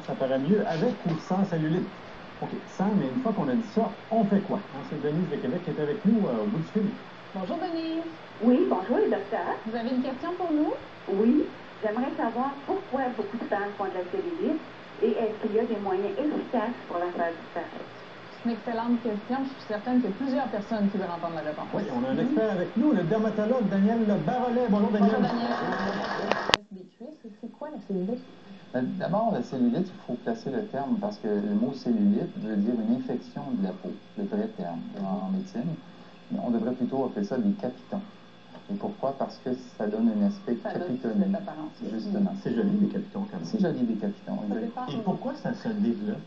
ça paraît mieux avec ou sans cellulite? OK, sans, mais une fois qu'on a dit ça, on fait quoi? Hein, c'est Denise de Québec qui est avec nous au bout du fil. Bonjour Denise. Oui, bonjour les docteurs. Vous avez une question pour nous? Oui, j'aimerais savoir pourquoi beaucoup de femmes font de la cellulite et est-ce qu'il y a des moyens efficaces pour la faire disparaître? C'est une excellente question. Je suis certaine qu'il y a plusieurs personnes qui veulent entendre la réponse. Oui, on a un expert avec nous, le dermatologue Daniel Barolet. Bonjour Daniel. Bonjour Daniel. Des cuisses, c'est quoi la cellulite? D'abord, la cellulite, il faut placer le terme parce que le mot cellulite veut dire une infection de la peau, le vrai terme en médecine. On devrait plutôt appeler ça des capitons. Et pourquoi? Parce que ça donne un aspect capitonné. Justement. C'est joli, des capitons, quand même. C'est joli, des capitons. Et pourquoi ça se développe?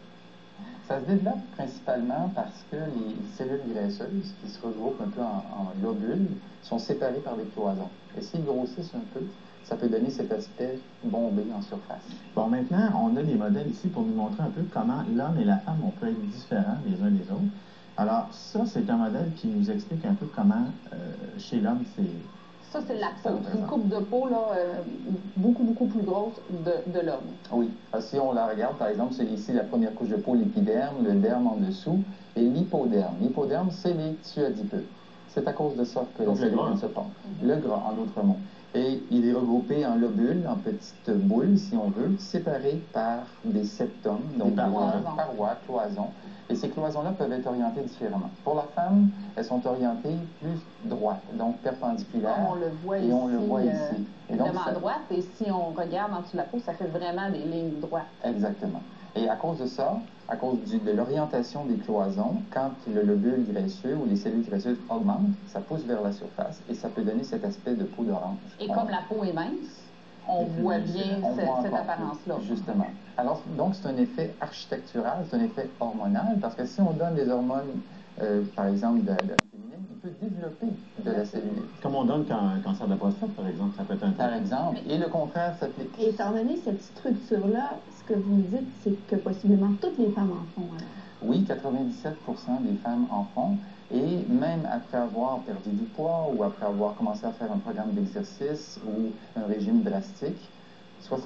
Ça se développe principalement parce que les cellules graisseuses, qui se regroupent un peu en lobules, sont séparées par des cloisons. Et s'ils grossissent un peu, ça peut donner cet aspect bombé en surface. Bon, maintenant, on a des modèles ici pour nous montrer un peu comment l'homme et la femme, on peut être différents les uns des autres. Alors, ça, c'est un modèle qui nous explique un peu comment, chez l'homme, c'est... Ça, c'est la peau. C'est une coupe de peau, là, beaucoup, beaucoup plus grosse de l'homme. Oui. Si on la regarde, par exemple, c'est ici la première couche de peau, l'épiderme, le derme en dessous, et l'hypoderme. L'hypoderme, c'est les tissus adipeux. C'est à cause de ça que la cellulite se forme. Le gras, en d'autres mots. Et il est regroupé en lobules, en petites boules, si on veut, séparées par des septums, donc des parois, cloisons. Et ces cloisons-là peuvent être orientées différemment. Pour la femme, elles sont orientées plus droites, donc perpendiculaires. Comme on le voit et ici. On le voit ici. Et donc, vraiment droite, et si on regarde en dessous de la peau, ça fait vraiment des lignes droites. Exactement. Et à cause de ça, à cause de l'orientation des cloisons, quand le lobule graisseux ou les cellules graisseuses augmentent, ça pousse vers la surface et ça peut donner cet aspect de peau d'orange. Et comme la peau est mince, on voit bien cette apparence-là. Justement. Alors, donc, c'est un effet architectural, c'est un effet hormonal, parce que si on donne des hormones, par exemple, de féminine, il peut développer de la cellulite. Comme on donne quand un cancer de la prostate, par exemple, ça peut être un Par exemple, et le contraire s'applique. Et étant donné cette structure-là, ce que vous me dites, c'est que possiblement toutes les femmes en font, alors. Oui, 97% des femmes en font. Et même après avoir perdu du poids ou après avoir commencé à faire un programme d'exercice ou un régime drastique, 70%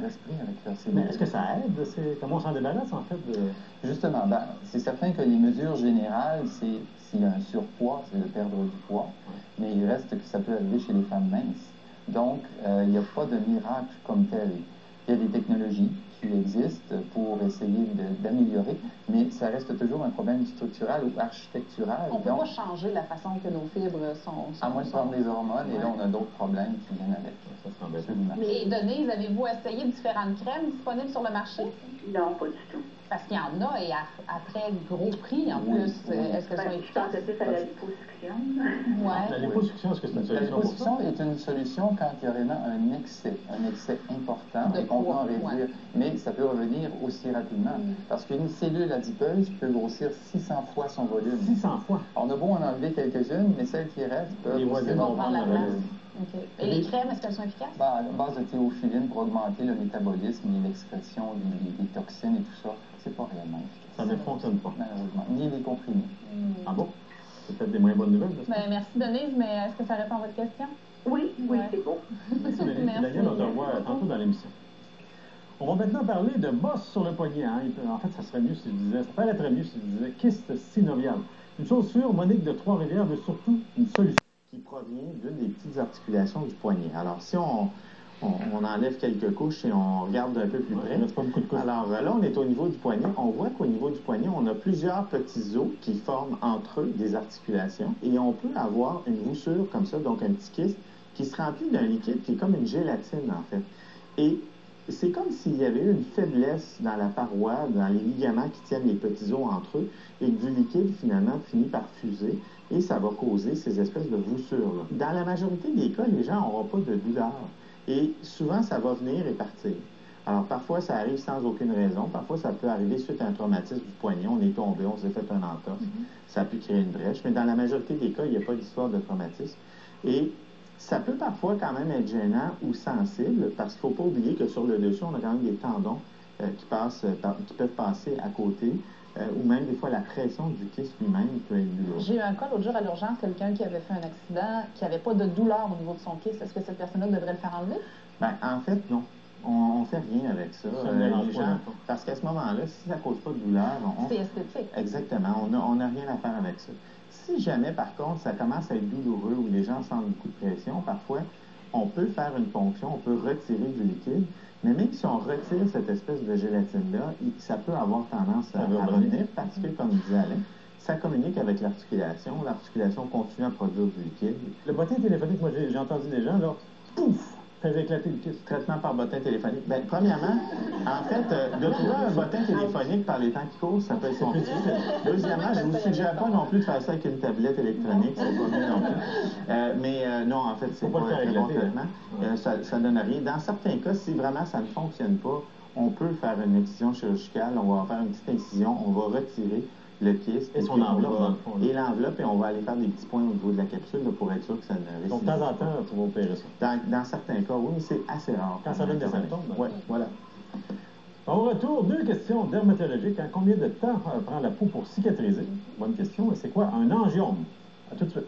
restent pris avec leur cellulite. Mais est-ce que ça aide? Comment on s'en débarrasse, en fait? Justement, c'est certain que les mesures générales, c'est s'il y a un surpoids, c'est de perdre du poids. Mais il reste que ça peut arriver chez les femmes minces. Donc, il n'y a pas de miracle comme tel. Il y a des technologies qui existent pour essayer d'améliorer, mais ça reste toujours un problème structural ou architectural. On ne peut pas changer la façon que nos fibres sont à moins de prendre des hormones, et là, on a d'autres problèmes qui viennent avec. Ça semble absolument. Et Denise, avez-vous essayé différentes crèmes disponibles sur le marché? Non, pas du tout. Parce qu'il y en a et à très gros prix en plus. Est-ce qu'elles sont efficaces? Je pense que c'est à la liposuction. Ouais. La liposuction, est-ce que c'est une solution? La liposuction est une solution quand il y a vraiment un excès important et qu'on peut en réduire. Mais ça peut revenir aussi rapidement. Parce qu'une cellule adipeuse peut grossir 600 fois son volume. 600 fois? On a beau en enlever quelques-unes, mais celles qui restent peuvent aussi prendre la place. Okay. Et les crèmes, est-ce qu'elles sont efficaces? À base de théophiline pour augmenter le métabolisme et l'expression des toxines et tout ça, c'est pas réellement efficace. Ça ne fonctionne pas. Malheureusement. Ni les comprimés. Ah bon? C'est peut-être des moins bonnes nouvelles. Merci Denise, mais est-ce que ça répond à votre question? Oui, c'est beau. Merci Denise. Merci. Daniel, on te revoit tantôt dans l'émission. On va maintenant parler de bosse sur le poignet. Hein. En fait, ça serait mieux si je disais, ça paraîtrait mieux si je disais kyste synovial. Une chose sûre, Monique de Trois-Rivières veut surtout une solution qui provient d'une des petites articulations du poignet. Alors, si on enlève quelques couches et on regarde un peu plus près. Pas beaucoup de couches. Alors là, on est au niveau du poignet. On voit qu'au niveau du poignet, on a plusieurs petits os qui forment entre eux des articulations. Et on peut avoir une voussure comme ça, donc un petit kyste, qui se remplit d'un liquide qui est comme une gélatine, en fait. Et c'est comme s'il y avait eu une faiblesse dans la paroi, dans les ligaments qui tiennent les petits os entre eux, et que du liquide, finalement, finit par fuser, et ça va causer ces espèces de voussures-là. Dans la majorité des cas, les gens n'auront pas de douleur, et souvent, ça va venir et partir. Alors, parfois, ça arrive sans aucune raison. Parfois, ça peut arriver suite à un traumatisme du poignet. On est tombé, on s'est fait un entorse. Ça a pu créer une brèche, mais dans la majorité des cas, il n'y a pas d'histoire de traumatisme. Et ça peut parfois quand même être gênant ou sensible, parce qu'il ne faut pas oublier que sur le dessus, on a quand même des tendons qui peuvent passer à côté, ou même des fois la pression du kyste lui-même peut être douloureuse. J'ai eu un cas l'autre jour à l'urgence, quelqu'un qui avait fait un accident, qui n'avait pas de douleur au niveau de son kyste. Est-ce que cette personne-là devrait le faire enlever? En fait, non. On fait rien avec ça. Ça ne dérange Les pas, gens, dans le fond. parce qu'à ce moment-là, si ça cause pas de douleur, C'est esthétique. exactement, on n'a rien à faire avec ça. Si jamais, par contre, ça commence à être douloureux ou les gens sentent beaucoup de pression, parfois, on peut faire une ponction, on peut retirer du liquide, mais même si on retire cette espèce de gélatine-là, ça peut avoir tendance à revenir parce que, comme disait Alain, ça communique avec l'articulation. L'articulation continue à produire du liquide. Le bottin téléphonique, moi, j'ai entendu des gens, là, pouf, faisait éclater le kyste. Traitement par bottin téléphonique. Bien, premièrement, en fait, de trouver un bottin téléphonique par les temps qui courent, ça peut être compliqué. Deuxièmement, je ne vous suggère pas non plus de faire ça avec une tablette électronique, c'est pas mieux non plus. Non, en fait, c'est pas un très bon traitement. Ça donne rien. Dans certains cas, si vraiment ça ne fonctionne pas, on peut faire une excision chirurgicale, on va faire une petite incision, on va retirer le kyste. Et son enveloppe, dans le fond. Et l'enveloppe, et on va aller faire des petits points au niveau de la capsule là, pour être sûr que ça ne récidive. Donc, de temps en temps, pour opérer ça. Dans certains cas, oui, mais c'est assez rare. Quand ça donne des symptômes. Oui, voilà. Au retour, 2 questions dermatologiques. Combien de temps prend la peau pour cicatriser? Bonne question. Et c'est quoi un angiome? À tout de suite.